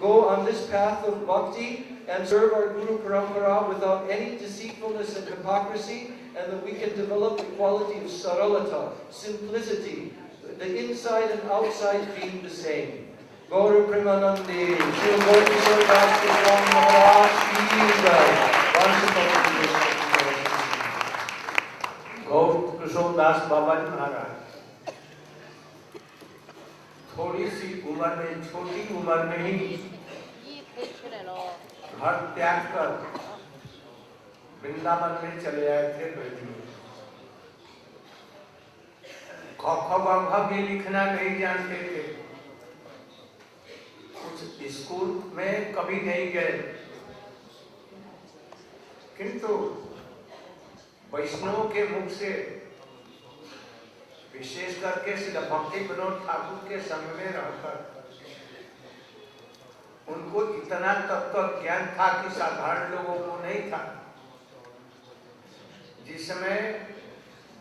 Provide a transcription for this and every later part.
go on this path of bhakti and serve our Guru Parampara without any deceitfulness and hypocrisy, and that we can develop the quality of saralata, simplicity, the inside and outside being the same. Gauru Premanandi, Shri Gaur Kishore Das Goswami Maharaj Ki Jai. गौर किशोर दास बाबा जी महाराज थोड़ी सी उम्र में, छोटी उम्र में ही घर त्याग कर वृंदावन में चले आए थे। ख भी लिखना नहीं जानते थे, कुछ स्कूल में कभी नहीं गए, किंतु वैष्णव के मुख से, विशेष करके श्री भक्ति विनोद ठाकुर के संग में रहकर उनको इतना तत्व ज्ञान था कि साधारण लोगों को नहीं था। जिस समय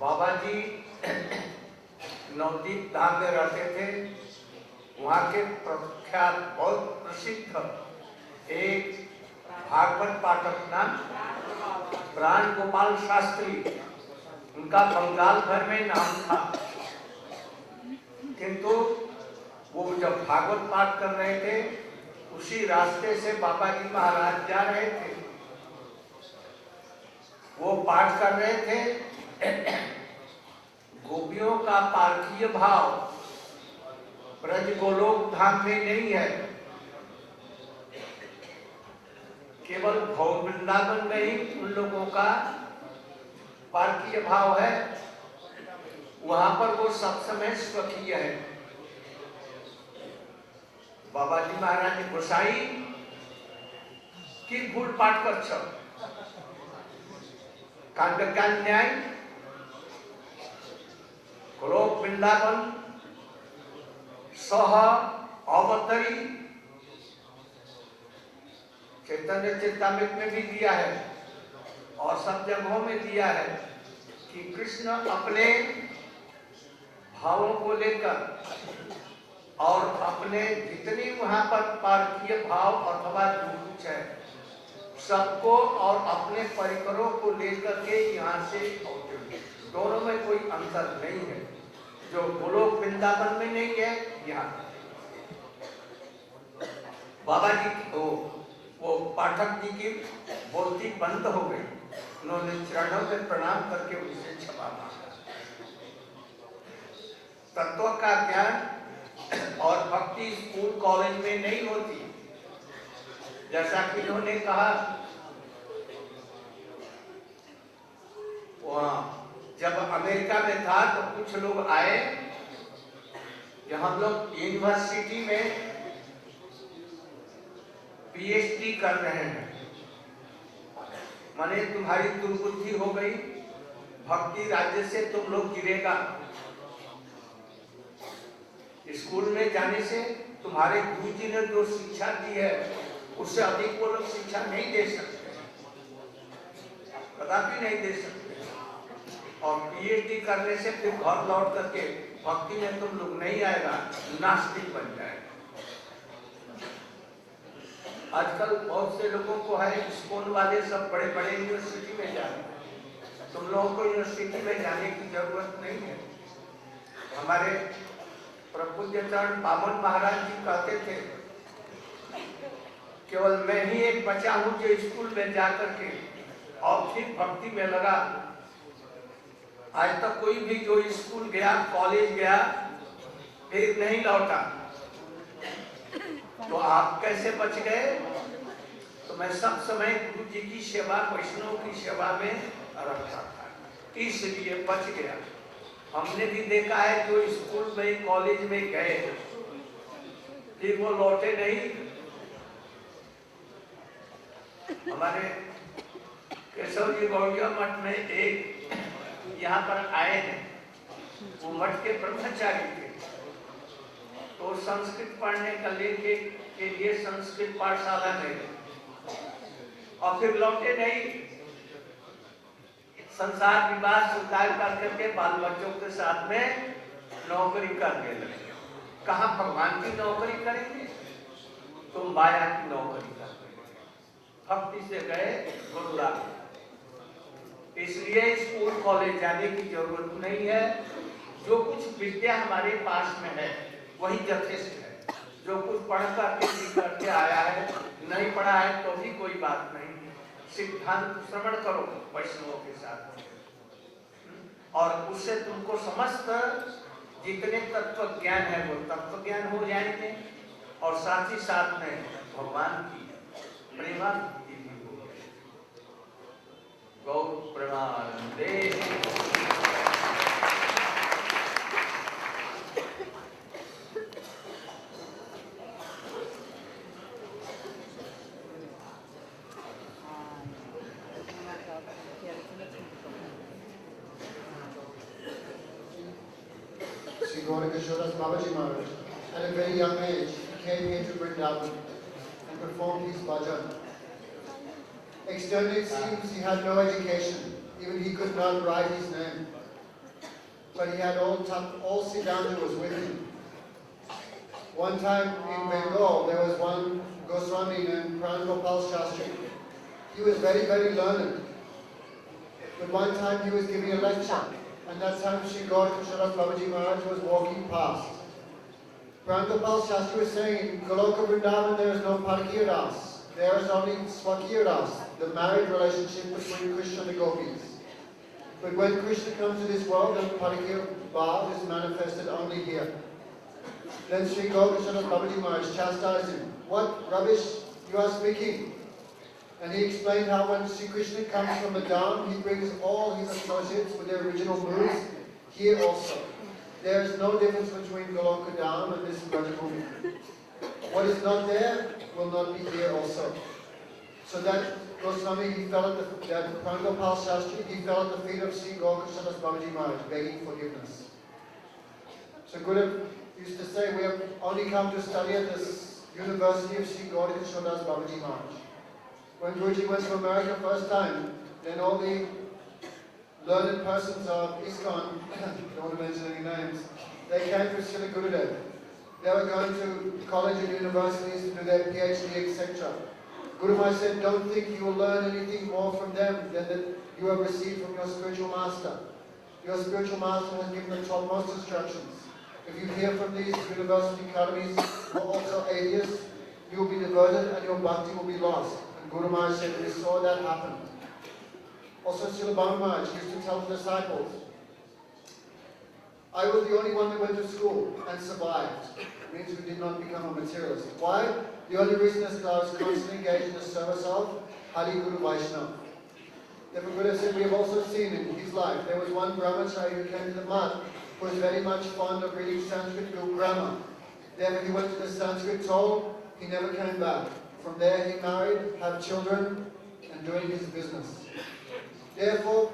बाबा जी नवदीप धाम में रहते थे, वहाँ के प्रख्यात बहुत प्रसिद्ध एक भागवत पाठक नाम प्राण गोपाल शास्त्री, उनका बंगाल भर में नाम था, किंतु वो जब भागवत पाठ कर रहे थे उसी रास्ते से बाबा जी महाराज जा रहे थे। वो पाठ कर रहे थे, गोपियों का पार्थिव भाव ब्रज गोलोक धाम में नहीं है, केवल भव वृंदावन में ही उन लोगों का पार्थिव भाव है। वहां पर वो सब समय स्वकीय है। बाबा जी महाराज गोसाई की भूल पाठ कर छो कांड ज्ञान न्याय गोलोक वृंदावन सह अवतरी चैतन्य चेतामृत में भी दिया है और सब जगहों में दिया है कि कृष्ण अपने भावों को लेकर और अपने जितनी वहां पर पार्थिव भाव अथवा जो कुछ है सबको और अपने परिकरों को लेकर के यहाँ से दोनों में कोई अंतर नहीं है। जो गोलोक वृंदावन में नहीं है, यहाँ बाबा जी वो पाठक जी की बोलती बंद हो गई। उन्होंने चरणों में प्रणाम करके उनसे क्षमा मांगा। तत्व का ज्ञान और भक्ति स्कूल कॉलेज में नहीं होती। जैसा कि उन्होंने कहा, वहाँ जब अमेरिका में था तो कुछ लोग आए कि हम लोग यूनिवर्सिटी में पीएचडी कर रहे हैं, माने तुम्हारी दुर्बुद्धि हो गई, भक्ति राज्य से तुम लोग गिरेगा। स्कूल में जाने से तुम्हारे गुरु जी ने जो शिक्षा दी है उससे अधिक वो लोग शिक्षा नहीं दे सकते, कदापि नहीं दे सकते। और पीएचडी करने से फिर घर लौट करके भक्ति में तुम लोग नहीं आएगा, नास्तिक बन जाएगा। आजकल बहुत से लोगों को है, स्कूल वाले सब बड़े बड़े यूनिवर्सिटी में जा रहे हैं। तुम लोगों को यूनिवर्सिटी में जाने की जरूरत नहीं है। हमारे प्रपूज्य चरण बामन महाराज जी कहते थे, केवल मैं ही एक बचा हूँ जो स्कूल में जाकर के और फिर भक्ति में लगा। आज तक कोई भी जो स्कूल गया, कॉलेज गया, फिर नहीं लौटा। तो आप कैसे बच गए? तो मैं सब समय गुरु जी की सेवा, वैष्णव की सेवा में रखता था, इसलिए बच गया। हमने भी देखा है जो स्कूल में, कॉलेज में गए फिर वो लौटे नहीं। हमारे केशव जी गौड़िया मठ में एक यहाँ पर आए हैं, वो मठ के ब्रह्मचारी थे, तो संस्कृत पढ़ने का लेके के लिए संस्कृत पाठशाला में और फिर लौटे नहीं। संसार विवाह स्वीकार करके बाल बच्चों के साथ में नौकरी करने लगे। कहाँ भगवान की नौकरी करेंगे? माया की नौकरी करते हैं। भक्ति से गए गुरुकुल, इसलिए स्कूल कॉलेज जाने की जरूरत नहीं है। जो कुछ विद्या हमारे पास में है वही यथेष्ट है। जो कुछ पढ़ करके आया है, नहीं पढ़ा है तो भी कोई बात नहीं। सिद्धांत श्रवण करो वैष्णवों के साथ, और उससे तुमको समस्त जितने तत्व ज्ञान है वो तत्व ज्ञान हो जाएंगे, और साथ ही साथ में भगवान की प्रेमानुभूति भी हो जाएगी। गौर प्रेमानंदे। Sri Gauranga Babaji Maharaj, at a very young age, came here to Vrindavan and performed his bhajan. Externally it seems he had no education, even he could not write his name. But he had all Siddhanta was with him. One time in Bengal, there was one Goswami named Pranagopal Shastri. He was very, very learned. But one time he was giving a lecture, and that time Sri Gauranga Babaji Maharaj was walking past. Pranagopal Shastri was saying, in Goloka Vrindavan there is no Parakiya Das. There is only Swakiya Das, the married relationship between Krishna and the gopis. But when Krishna comes to this world, then Parakiya Bhav is manifested only here. Then Sri Gauranga Babaji Maharaj chastised him. What rubbish you are speaking? And he explained how when Sri Krishna comes from the Dham, he brings all his associates with their original moods here also. There is no difference between Goloka Dham and this Brajabhumi. What is not there will not be here also. So that Goswami, he fell at that Pranagopal Shastri, he fell at the feet of Sri Gauranga Babaji Maharaj, begging forgiveness. So Gurudev used to say, we have only come to study at this University of Sri Gauranga Babaji Maharaj. When Guruji went to America first time, then all the learned persons of ISKCON, don't want to mention any names, they came to Srila Gurudev. They were going to college and universities to do their PhD, etc. Guru Maharaj said, don't think you will learn anything more from them than that you have received from your spiritual master. Your spiritual master has given the topmost instructions. If you hear from these university academies who are also atheists, you will be diverted and your bhakti will be lost. Guru Maharaj said, we saw that happen. Also, Srila Bhanu Maharaj used to tell the disciples, I was the only one that went to school and survived. It means we did not become a materialist. Why? The only reason is that I was constantly engaged in the service of Hari Guru Vaishnava. Therefore, Buddha said, we have also seen in his life, there was one brahmachari who came to the mud who was very much fond of reading Sanskrit grammar. Therefore, he went to the Sanskrit toll, he never came back. From there he married, had children, and doing his business. Therefore,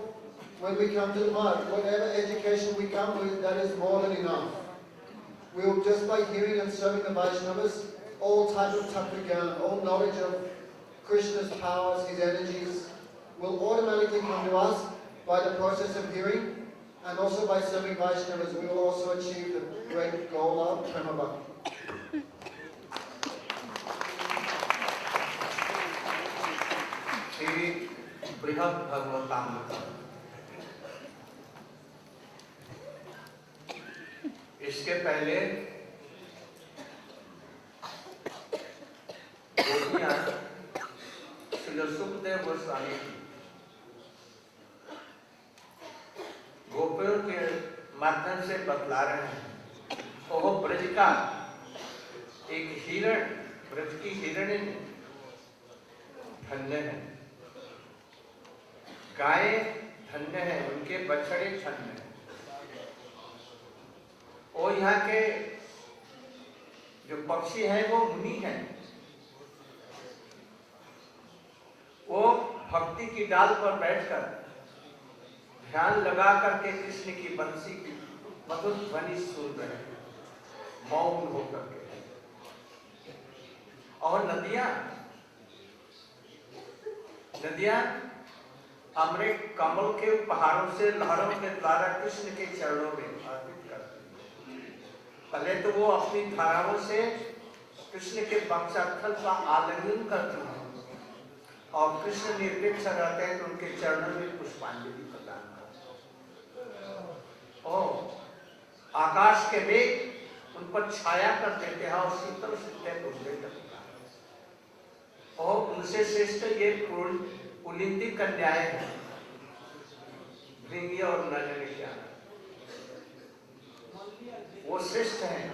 when we come to the mud, whatever education we come with, that is more than enough. We will, just by hearing and serving the Vaishnavas, all type of tattva jnana, all knowledge of Krishna's powers, his energies, will automatically come to us by the process of hearing, and also by serving Vaishnavas, we will also achieve the great goal of Prema Bhakti. बृहद भगवतामृत, इसके पहले गोपियां श्री सुखदेव गोस्वामी की गोपियों के माध्यम से बतला रहे हैं। वो ब्रज का एक हिरण, ब्रज की हिरणी धन्य है, गाय धन्य है, उनके बछड़े धन्य है। और यहाँ के जो पक्षी हैं वो मुनि हैं, वो भक्ति की डाल पर बैठकर ध्यान लगा करके कृष्ण की बंसी की मधुर ध्वनि सुन रहे हैं, मौन होकर के। और नदियां अमृत कमल के पहाड़ों से लहरों के द्वारा कृष्ण के चरणों में अर्पित करती हैं। पहले तो वो अपनी धाराओं से कृष्ण के वक्षस्थल का आलिंगन करती हैं और कृष्ण निरपेक्ष रहते हैं तो उनके चरणों में पुष्पांजलि प्रदान करते हैं और आकाश के मेघ उन पर छाया कर देते हैं और शीतल शीतल बोलने लगता है। और उनसे श्रेष्ठ ये पुलिंदी कन्याएं हैं, भृंगी और नजरिया, वो श्रेष्ठ हैं।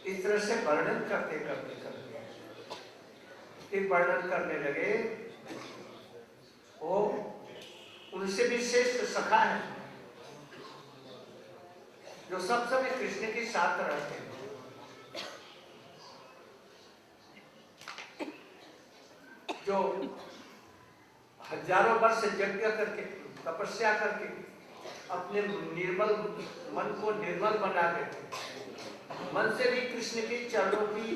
इस तरह से वर्णन करते करते करते फिर वर्णन करने लगे, वो उनसे भी श्रेष्ठ सखा है जो सब समय कृष्ण के साथ रहते हैं। जो हजारों वर्ष यज्ञ करके तपस्या करके अपने निर्मल मन को निर्मल बना देते, मन से भी कृष्ण के चरणों की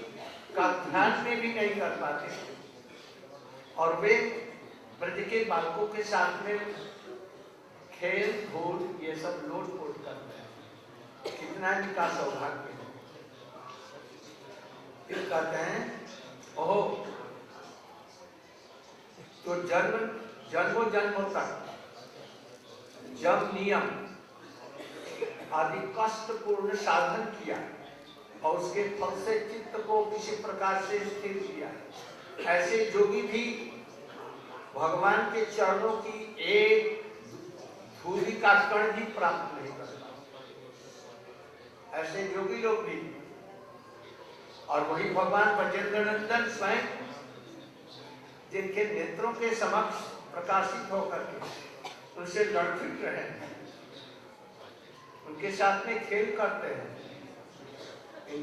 का ध्यान में भी नहीं कर पाते और वे ब्रज के बालकों के साथ में खेल धूल ये सब लोट पोट करते हैं। कितना इनका सौभाग्य है। फिर कहते हैं ओह, तो जन्मों जन्मों तक जब नियम आदि कष्टपूर्ण साधन किया और उसके फल से चित्त को किसी प्रकार से स्थिर किया, ऐसे योगी भी भगवान के चरणों की एक धूलि का कण भी प्राप्त नहीं कर पाते। ऐसे योगी लोग भी, और वही भगवान ब्रजेंद्रनंदन स्वयं जिनके नेत्रों के समक्ष प्रकाशित होकर के उनसे लड़फिट रहे, उनके साथ में खेल करते हैं। इन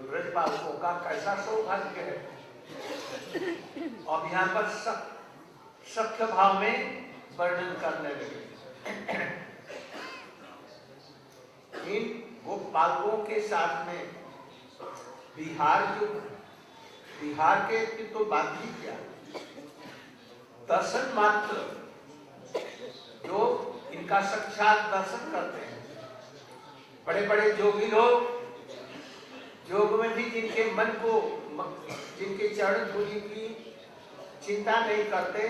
ब्रजपालकों का कैसा सौभाग्य है। अब यहाँ पर सख्य भाव में वर्णन करने लगे। इन गोपालकों के साथ में बिहार के तो बात ही क्या, दर्शन मात्र जो इनका साक्षात दर्शन करते हैं। बड़े बड़े योगी लोग योग में भी जिनके मन को, जिनके चरण धूलि की चिंता नहीं करते,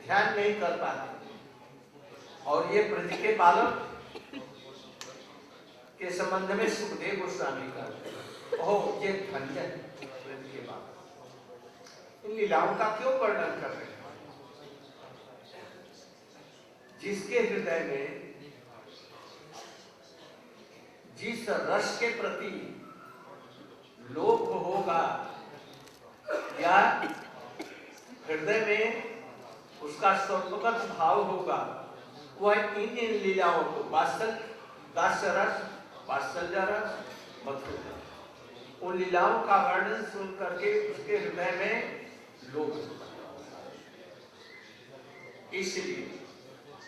ध्यान नहीं कर पाते, और ये ब्रज के बालक के संबंध में सुखदेव गोस्वामी करते हैं। ओह, ये धन्य है ब्रज के बालक। इन लीलाओं का क्यों वर्णन कर रहे हैं? जिसके हृदय में जिस रस के प्रति लोभ होगा या हृदय में उसका स्वरूपगत भाव होगा, वह इन लीलाओं को दास्य रस, वात्सल्य रस, मधुर रस, उन लीलाओं का वर्णन सुन करके उसके हृदय में लोभ होगा। इसलिए,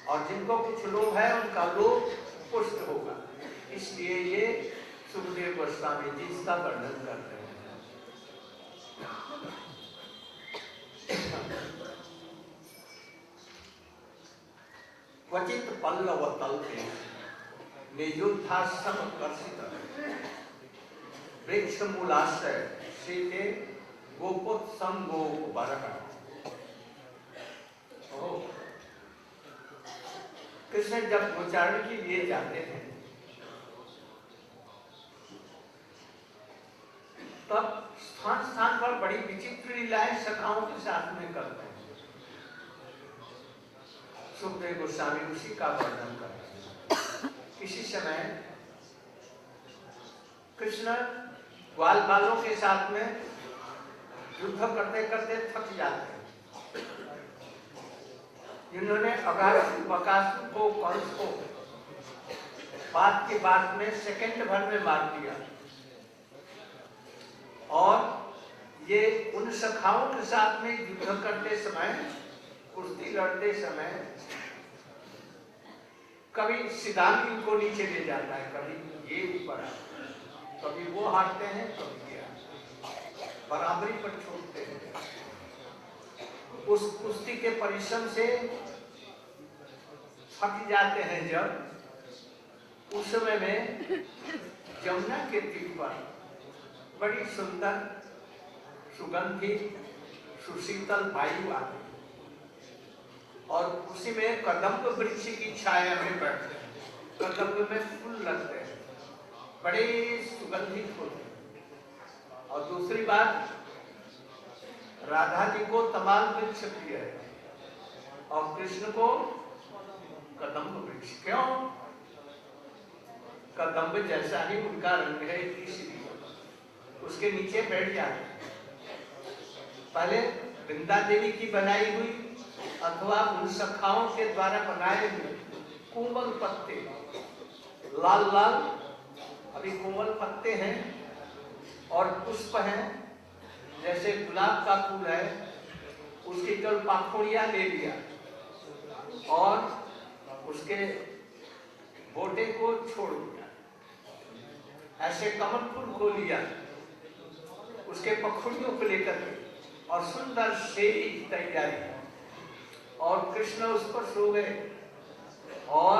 और जिनको कुछ लोभ है उनका लोभ पुष्ट होगा। इसलिए ये सुखदेव गोस्वामी जी इसका वर्णन करते हैं। क्वचित पल्लव तल्पे नियुद्धाश्रम कर्षित वृक्ष मूलाश्रय शीते गोपोत्सम गोप बरह। कृष्ण जब गोचारण के लिए जाते हैं तब स्थान स्थान पर बड़ी विचित्र लीलाएं सखाओं के साथ में करते हैं। सुखदेव गोस्वामी उसी का वर्णन करते हैं। किसी समय कृष्ण ग्वाल बालों के साथ में युद्ध करते करते थक जाते हैं। जिन्होंने बकासुर को, कंस को बात के बाद में सेकंड भर में मार दिया, और ये उन सखाओं के साथ में युद्ध करते समय, कुश्ती लड़ते समय कभी सिद्धांत इनको नीचे ले जाता है, कभी ये ऊपर, कभी वो हारते हैं, कभी ये बराबरी पर छोड़ते हैं। उस कुश्ती के परिश्रम से थक जाते हैं जब, उस समय में यमुना के तीर पर बड़ी सुंदर सुगंधित सुशीतल वायु आती और उसी में कदम्ब वृक्ष की छाया में बैठते हैं। कदम्ब में फूल लगते हैं, बड़े सुगंधित होते हैं। और दूसरी बात, राधा जी को तमाल वृक्ष प्रिय है और कृष्ण को कदम्ब वृक्ष। क्यों? कदम्ब जैसा ही उनका रंग है, इसलिए उसके नीचे बैठ जाते। पहले वृंदा देवी की बनाई हुई अथवा उन सखाओं के द्वारा बनाए हुए कोमल पत्ते, लाल लाल अभी कोमल पत्ते हैं और पुष्प हैं, जैसे गुलाब का फूल है, उसकी केवल पाखुड़ियां ले लिया और उसके बोटे को छोड़ दिया। ऐसे कमल फूल को लिया, उसके पखुड़ियों को लेकर और सुंदर से तैयारी, और कृष्ण उस पर सो गए और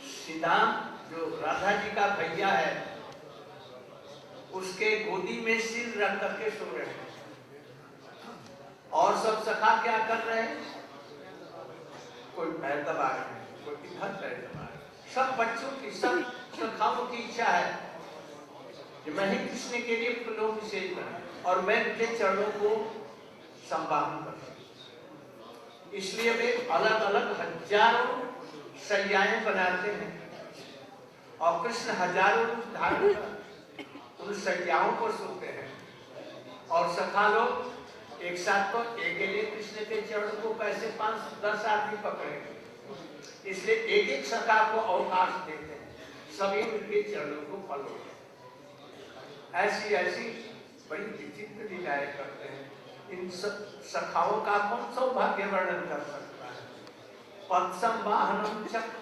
सीधाम जो राधा जी का भैया है उसके गोदी में सिर रख करके सो रहे हैं। और सब सखा क्या कर रहे हैं? कोई पैर दबा रहे हैं, कोई इधर पैर दबा रहे हैं। सब बच्चों की, सब सखाओं की इच्छा है कि मैं ही कृष्ण के लिए फूलों की सेवा करूं और मैं उनके चरणों को संभालूं करूं। इसलिए वे अलग अलग हजारों शैयाएं बनाते हैं और कृष्ण हजारों रूप धारण कर उन शैयाओं पर सोते हैं। और सखा लोग एक साथ तो अकेले कृष्ण के चरण को कैसे 5-10 आदमी पकड़ेंगे, इसलिए एक एक सखा को अवकाश देते हैं, सभी उनके चरणों को फॉलो। ऐसी ऐसी बड़ी विचित्र लीलाएं करते हैं। इन सखाओं का कौन सौभाग्य वर्णन कर सकता है? पत्सम वाहनम चक्र,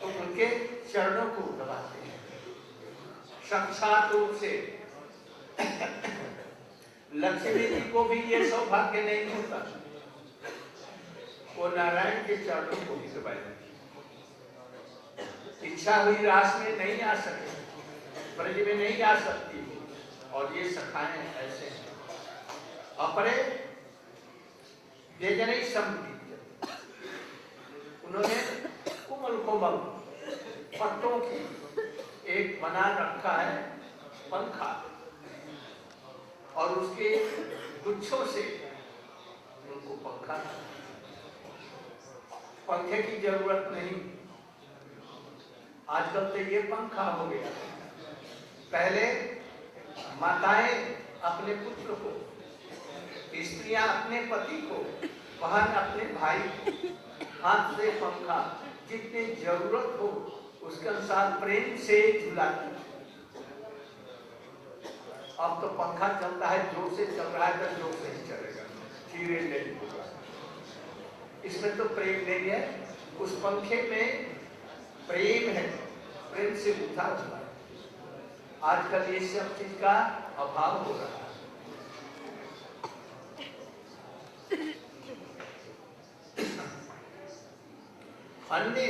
तो उनके चरणों को दबाते हैं साक्षात रूप से। लक्ष्मी जी को भी ये सौभाग्य नहीं होता, वो नारायण के चरणों को भी दबाए। इच्छा हुई रास में नहीं आ सके, ब्रज में नहीं आ सकती, और ये सखाएं ऐसे हैं। अपरे ये जने समझी, उन्होंने कोमल कोमल पत्तों की एक बना रखा है पंखा, और उसके गुच्छों से उनको पंखा, पंखे की जरूरत नहीं। आजकल तो ये पंखा हो गया। पहले माताएं अपने पुत्र को, स्त्रियां अपने पति को, बहन अपने भाई को हाथ से पंखा जितनी जरूरत हो उसके अनुसार प्रेम से झुलाती। अब तो पंखा चलता है, जोर से चल रहा है तो जोर से ही चलेगा, धीरे नहीं होगा। इसमें तो प्रेम नहीं है, उस पंखे में प्रेम है, प्रेम से उठा हुआ है। आजकल ये सब चीज का अभाव हो रहा है। अन्य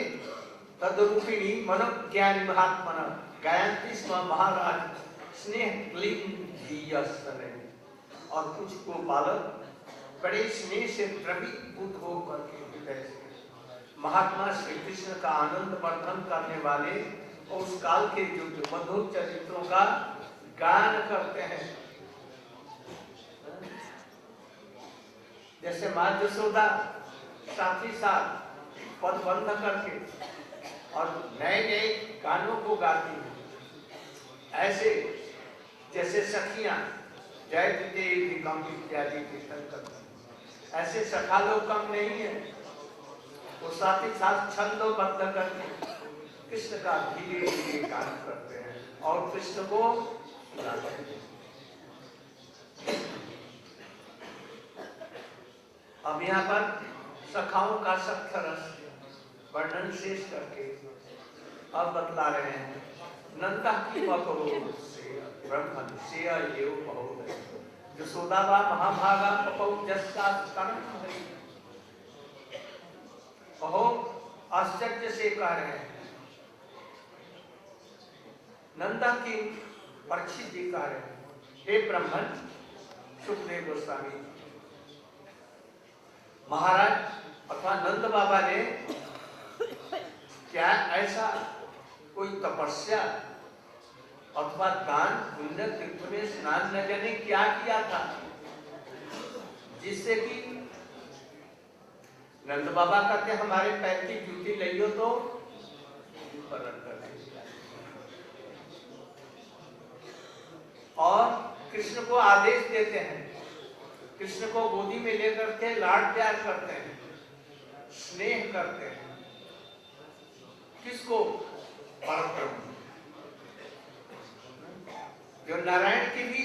तदरूपिणी मनोज्ञानी महात्मन गायंती स्म महाराज स्नेह क्लीन। और कुछ को बालक बड़े स्नेह से द्रवीभूत होकर के हृदय से महात्मा श्री कृष्ण का आनंद वर्धन करने वाले और उस काल के जो मधुर चरित्रों का गान करते हैं। जैसे मां यशोदा साथ ही साथ पद बंद करके और नए नए गानों को गाती है, ऐसे जैसे सखियां जय देवी कम इत्यादि कीर्तन करती, ऐसे सखा लोग कम नहीं है। वो साथ ही साथ छंदोबद्ध करके कृष्ण का धीरे धीरे गान करते हैं और कृष्ण को सुनाते हैं। अब यहाँ पर सखाओं का सख्त रस वर्णन शेष करके अब बतला रहे हैं। नंदा की बकरो से ब्रह्मन से एव बहुत यशोदावा महाभागा पपौ जस्सा स्तनम हरि। बहुत आश्चर्य से कह रहे हैं नंदा की परीक्षित जी कह रहे हैं, हे ब्राह्मण सुखदेव गोस्वामी महाराज अथवा नंद बाबा ने क्या ऐसा कोई तपस्या अथवा दान पुण्य तीर्थ में स्नान न जाने क्या किया था जिससे कि नंद बाबा कहते हमारे पैर की जूती लियो तो और कृष्ण को आदेश देते हैं, कृष्ण को गोदी में लेकर के लाड प्यार करते हैं, स्नेह करते हैं। किसको? परब्रह्म जो नारायण के भी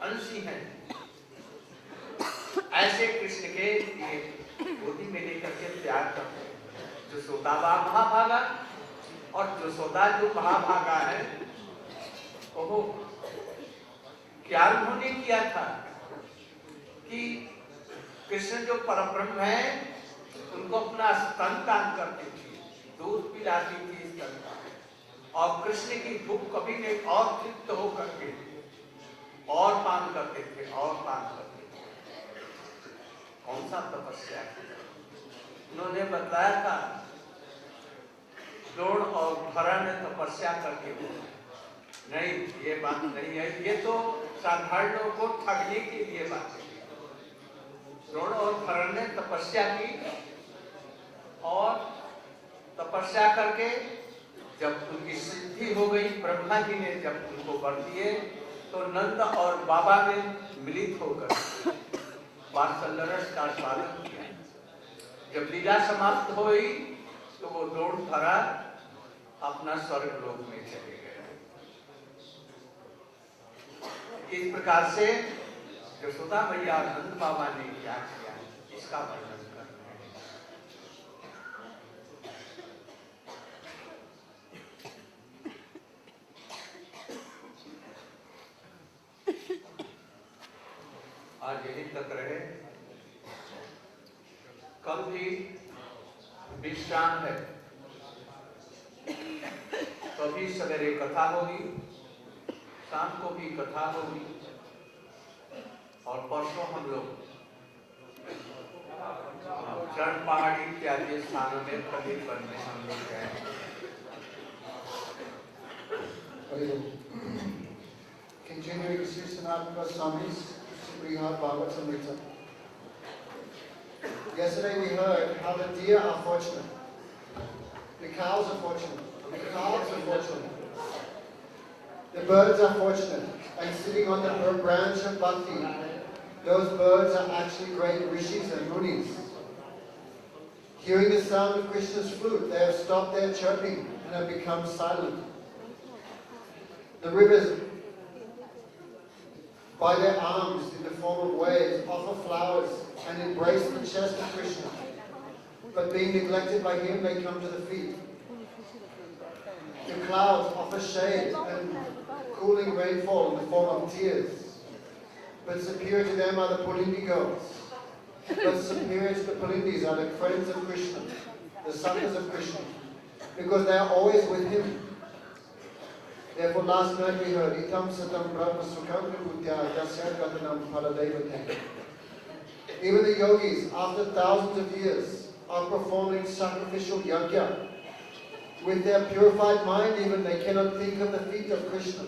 अंशी हैं, ऐसे कृष्ण के लिए गोदी में लेकर के प्यार करते हैं। जो सोता महाभागा और जो सोता जो महाभागा है वो क्या उन्होंने किया था कि कृष्ण जो परब्रह्म है उनको अपना स्तन दान करती थी, दूध पिलाती थी स्तन का, और कृष्ण की भूख कभी नहीं और तृप्त होकर के और पान करते थे और पान करते थे। कौन सा तपस्या उन्होंने बताया था? द्रोण और भरा ने तपस्या करके नहीं, ये बात नहीं है, ये तो साधारण लोगों को ठगने के लिए बात है। द्रोण और भरण ने तपस्या की और तपस्या करके जब उनकी सिद्धि हो गई, ब्रह्मा जी ने जब उनको वर दिए तो नंद और बाबा ने मिलित होकर वात्सल्य रस का स्वागत किया। जब लीला समाप्त हो गई तो वो द्रोण भरा अपना स्वर्ग लोक में चले गए। इस प्रकार से यशोदा मैया नंद बाबा ने क्या किया इसका वर्णन कर रहे हैं। आज यही तक रहे, कल भी विश्राम है, कभी सवेरे कथा होगी, शाम को भी कथा होगी, और परसों हम लोग चरण पहाड़ी इत्यादि स्थानों में प्रदीप बनने हम लोग गए। Continuing Sri Sanatana Goswami's Brihad Bhagavatamrita. Yesterday we heard how the deer are fortunate, the cows are fortunate, the calves are fortunate, the birds are fortunate, and sitting on the branch of Bhakti, those birds are actually great rishis and munis. Hearing the sound of Krishna's flute, they have stopped their chirping and have become silent. The rivers, by their arms in the form of waves, offer flowers and embrace the chest of Krishna. But being neglected by him, they come to the feet. The clouds offer shade and cooling rainfall in the form of tears. But superior to them are the Pulindi girls. But superior to the Pulindis are the friends of Krishna, the sakhas of Krishna, because they are always with him. Therefore last night we heard, Itam Satam Brahma Sukham Vibhutya Yasya Gatanam Paladevate. Even the yogis, after thousands of years, are performing sacrificial yajna. With their purified mind even, they cannot think of the feet of Krishna.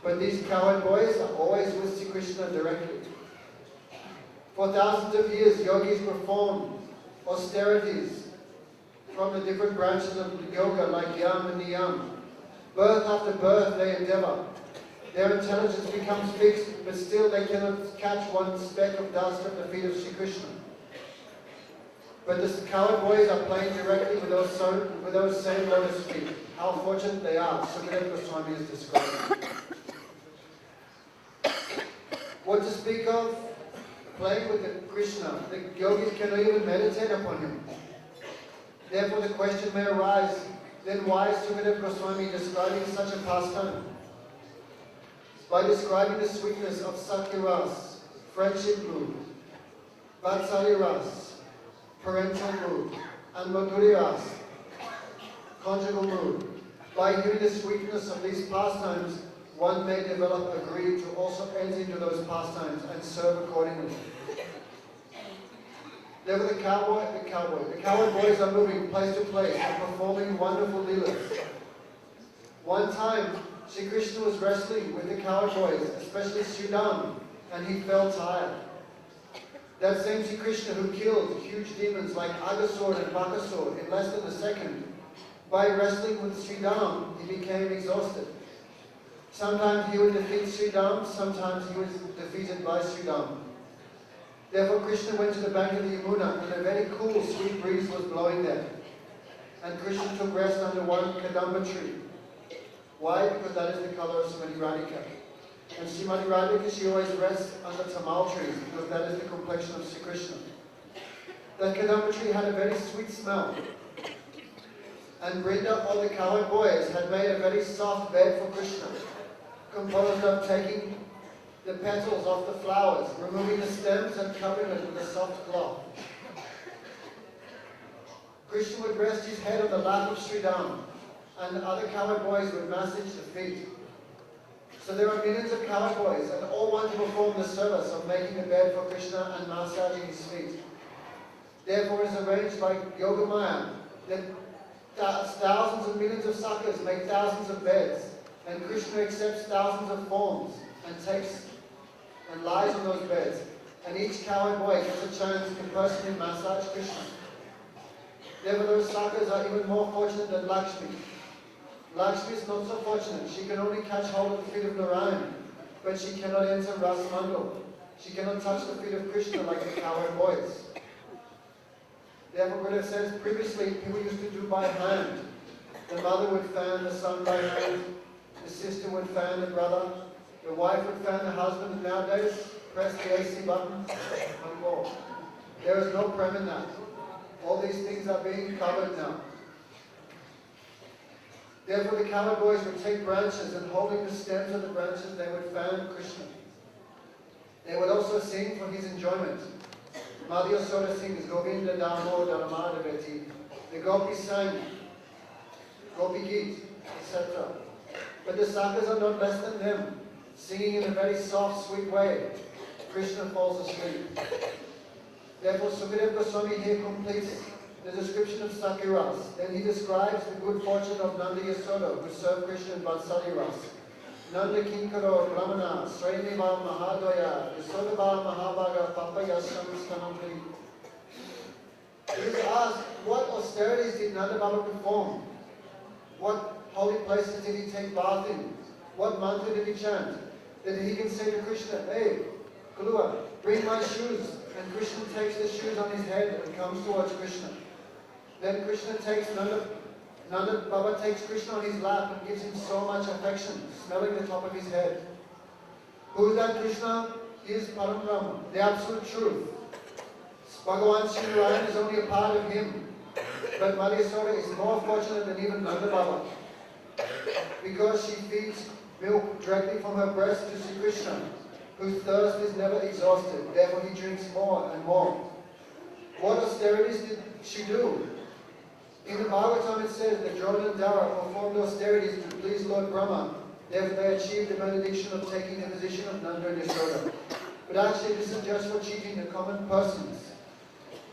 But these cowherd boys are always with Sri Krishna directly. For thousands of years, yogis perform austerities from the different branches of yoga like Yam and Niyam. Birth after birth they endeavor. Their intelligence becomes fixed, but still they cannot catch one speck of dust at the feet of Sri Krishna. But the cowherd boys are playing directly with those same lotus feet. How fortunate they are, Sukadeva Goswami is describing. What to speak of playing with the Krishna? The yogis cannot even meditate upon him. Therefore the question may arise, then why is Sukadeva Goswami describing such a pastime? By describing the sweetness of Sakya Ras, friendship mood, Vatsalya Ras, parental mood, and Madhurya Ras, conjugal mood, By hearing the sweetness of these pastimes, one may develop a greed to also enter into those pastimes and serve accordingly. There were the cowboy boys are moving place to place and performing wonderful dealers. One time, Sri Krishna was wrestling with the cowboy boys, especially Sridham, and he fell tired. That same Sri Krishna who killed huge demons like Aghasur and Bakasur in less than a second, by wrestling with Sridham, he became exhausted. Sometimes he would defeat Sridham, sometimes he was defeated by Sridham. Therefore Krishna went to the bank of the Yamuna, and a very cool, sweet breeze was blowing there. And Krishna took rest under one Kadamba tree. Why? Because that is the color of Srimati Radhika. And Srimati Radhika, she always rests under tamal trees, because that is the complexion of Sri Krishna. That Kadamba tree had a very sweet smell. And Brinda, or the cowherd boys, had made a very soft bed for Krishna, composed of taking the petals off the flowers, removing the stems and covering it with a soft cloth. Krishna would rest his head on the lap of Sridham, and the other cowherd boys would massage the feet. So there are millions of cowherd boys, and all want to perform the service of making a bed for Krishna and massaging his feet. Therefore it is arranged by Yogamaya that thousands and millions of suckers make thousands of beds, and Krishna accepts thousands of forms and takes and lies on those beds, and each cowherd boy gets a chance to personally massage Krishna. Therefore those suckers are even more fortunate than Lakshmi. Lakshmi is not so fortunate. She can only catch hold of the feet of Narayan, but she cannot enter Ras Mandal. She cannot touch the feet of Krishna like the cowherd boys. Therefore Gurudev says, previously people used to do by hand. The mother would fan the son by hand, the sister would fan the brother, the wife would fan the husband, and nowadays, press the AC button and go. There is no prem in that. All these things are being covered now. Therefore the cowherd boys would take branches, and holding the stems of the branches, they would fan Krishna. They would also sing for his enjoyment. Madhya Soda sings, Govinda Damo Dharmadavati. The gopis sang, Gopi Geet, etc. But the sakas are not less than them, singing in a very soft, sweet way. Krishna falls asleep. Therefore Sukadeva Goswami here completes the description of Sakiras. Then he describes the good fortune of Nanda Yasoda, who served Krishna in Vatsaliras. Nanda Kinkaro Brahmana, Sriniva Mahadoya, Yasodaba Mahabhaga, Papayasam Stanamri. He is asked, what austerities did Nanda Baba perform? What holy places did he take bath in? What mantra did he chant? That he can say to Krishna, hey, Kulua, bring my shoes. And Krishna takes the shoes on his head and comes towards Krishna. Then Krishna takes Nanda Baba takes Krishna on his lap and gives him so much affection, smelling the top of his head. Who is that Krishna? He is Param Brahma, the absolute truth. Bhagavan Sri Narayan is only a part of him. But Madhya Soda is more fortunate than even Nanda Baba, because she feeds milk directly from her breast to Sri Krishna, whose thirst is never exhausted. Therefore he drinks more and more. What austerities did she do? In the Bhagavatam it says that Drona and Dara performed austerities to please Lord Brahma. Therefore they achieved the benediction of taking the position of Nanda and Yasoda. But actually this is just for cheating the common persons.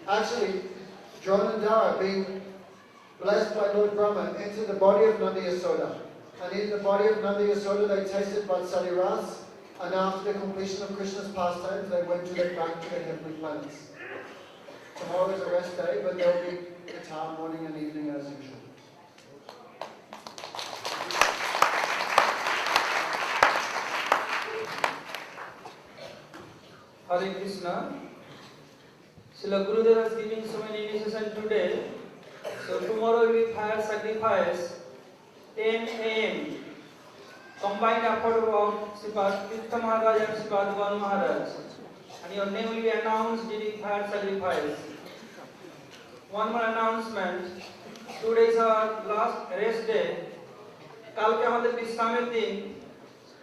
Actually, Drona and Dara, being blessed by Lord Brahma, entered the body of Nanda Yasoda. And in the body of Nanda Yasoda they tasted Vatsali Ras, and after the completion of Krishna's pastimes they went back to the heavenly planets. Tomorrow is a rest day, but there will be guitar morning and evening as usual. Hare Krishna. Srila Gurudev is giving so many initiation today. So tomorrow will be fire sacrifice, 10 a.m. Combined effort of Sripad Tirtha Maharaj and Sripad Bhan Maharaj. And your name will be announced during fire sacrifice. One more announcement. Today is our last rest day. কালকে আমাদের বিশ্রামের দিন।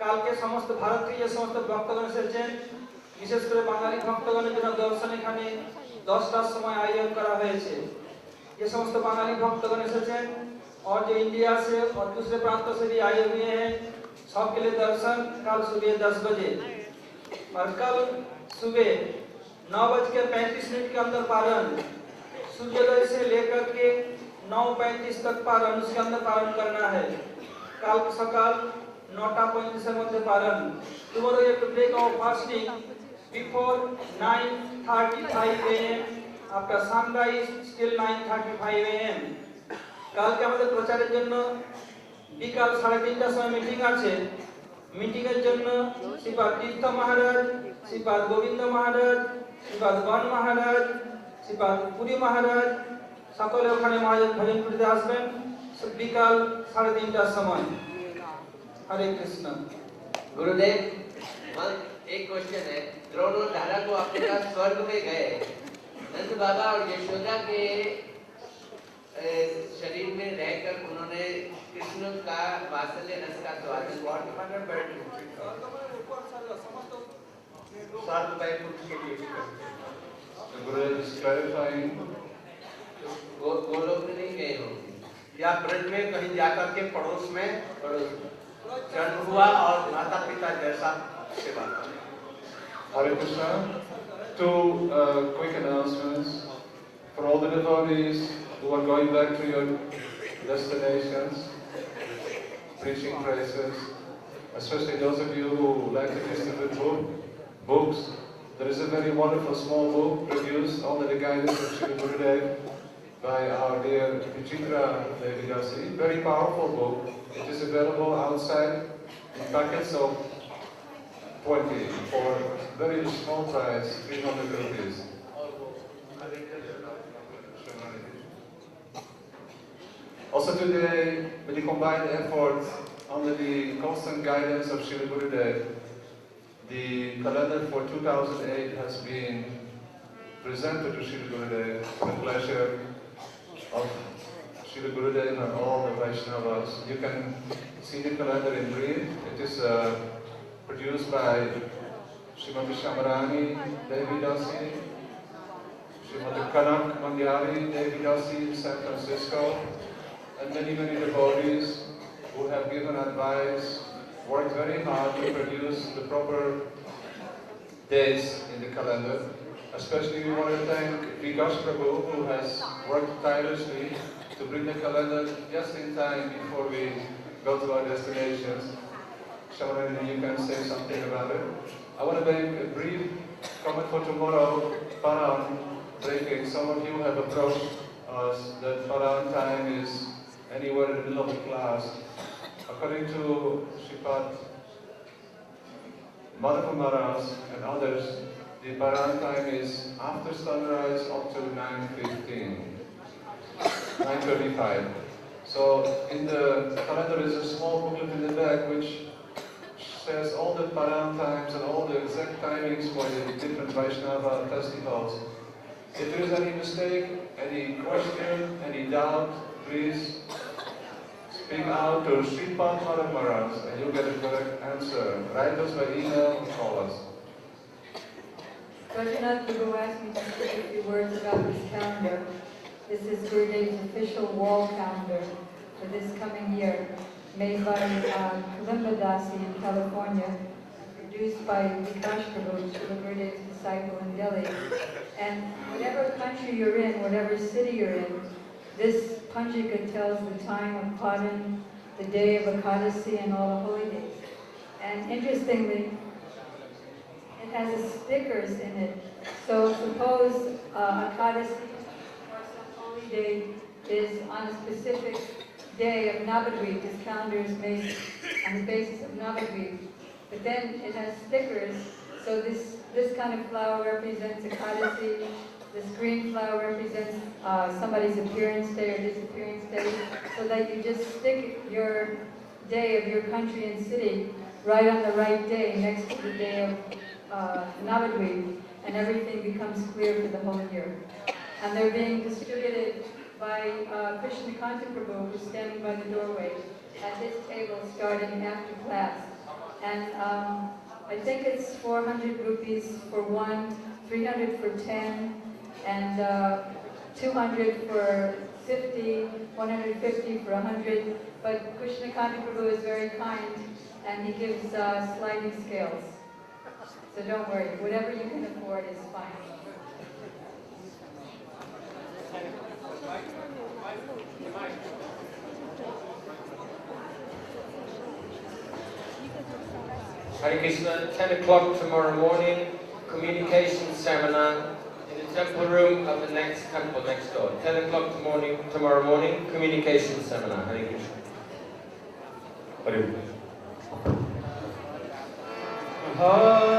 কালকে সমস্ত ভারত থেকে যে সমস্ত ভক্তগণ এসেছেন, বিশেষ করে বাঙালি ভক্তগণের জন্য দর্শন এখানে 10টার সময় আয়োজন করা হয়েছে। যে সমস্ত বাঙালি ভক্তগণ এসেছেন और जो इंडिया से और दूसरे प्रांतों से भी आए हुए हैं, सबके लिए दर्शन कल सुबह 10 बजे। और कल सुबह 9:35 के अंदर पारण, सूर्योदय से लेकर के 9:35 तक पारण, उसके अंदर पारण करना है। कल सकाल 9:35 मध्य पारण। Tomorrow you have to break our fasting before 9:35 a.m. After sunrise till 9:35 a.m. কালকে আমাদের প্রচারের জন্য বিকাল 3:30টার সময় মিটিং আছে। মিটিং এর জন্য শ্রীপাদ তীর্থ মহারাজ, শ্রীপাদ গোবিন্দ মহারাজ, শ্রীপাদ গণ মহারাজ, শ্রীপাদ পুরী মহারাজ সকলে ওখানে মহারাজ ভজন করতে আসবেন বিকাল 3:30টার সময়। हरे कृष्ण। गुरुदेव, एक क्वेश्चन है। द्रोण और धारा को अपने साथ स्वर्ग में गए, नंद बाबा और यशोदा के शरीर में रहकर उन्होंने कृष्ण का वात्सल्य रस का स्वाद लिया। Gurudev is clarifying. गोलोक में नहीं गए होंगे, या ब्रज में कहीं जाकर के पड़ोस में पड़ोस जन्म हुआ और माता पिता जैसा सेवा किया। Hare Krishna. Two quick announcements for all the devotees who are going back to your destinations, preaching praises, especially those of you who like to distribute books. There is a very wonderful small book produced under the guidance of Srila Gurudev by our dear Vichitra Devi Dasi. Very powerful book. It is available outside in packets of 20 for very small price, 300 rupees. Also today, with the combined efforts under the constant guidance of Srila Gurudev, the calendar for 2008 has been presented to Srila Gurudev with the pleasure of Srila Gurudev and all the Vaishnavas. You can see the calendar in brief. It is produced by Srimati Shamarani Devi Dasi, Srimati Kanak Mandyari Devi Dasi in San Francisco, and many devotees who have given advice, worked very hard to produce the proper days in the calendar. Especially we want to thank Vikas Prabhu, who has worked tirelessly to bring the calendar just in time before we go to our destinations. Shamarani, you can say something about it. I want to make a brief comment for tomorrow, Paran breaking. Some of you have approached us that Paran time is anywhere in the middle of the class. According to Sripad Madhava Maharaj and others, the Paran time is after sunrise up to 9:35. So in the calendar is a small booklet in the back which says all the Paran times and all the exact timings for the different Vaishnava festivals. If there is any mistake, any question, any doubt, please speak out to Sripad Madhava Maharaj and you'll get a correct answer. Write us by email or call us. Rajanath Prabhu asked me to say a few words about this calendar. This is Gurudev's official wall calendar for this coming year, made by Kalimba Dasi in California, produced by Vikas Prabhu, Gurudev's disciple in Delhi. And whatever country you're in, whatever city you're in, this Panjika tells the time of Paran, the day of Ekadasi, and all the holy days. And interestingly, it has stickers in it. So suppose Ekadasi or some holy day is on a specific day of Navadvip. This calendar is made on the basis of Navadvip. But then it has stickers. So this kind of flower represents Ekadasi. This green flower represents somebody's appearance day or disappearance day. So that you just stick your day of your country and city right on the right day next to the day of Navadvip, and everything becomes clear for the whole year. And they're being distributed by Krishna Kanta Prabhu, who's standing by the doorway at his table starting after class. And I think it's 400 rupees for one, 300 for 10, and 200 for 50, 150 for 100, but Krishna Kandi Prabhu is very kind and he gives sliding scales. So don't worry, whatever you can afford is fine. Hare Krishna, 10 o'clock tomorrow morning, communication seminar in the temple room of the next temple next door. 10 o'clock tomorrow morning, communication seminar. Hare Krishna. Hare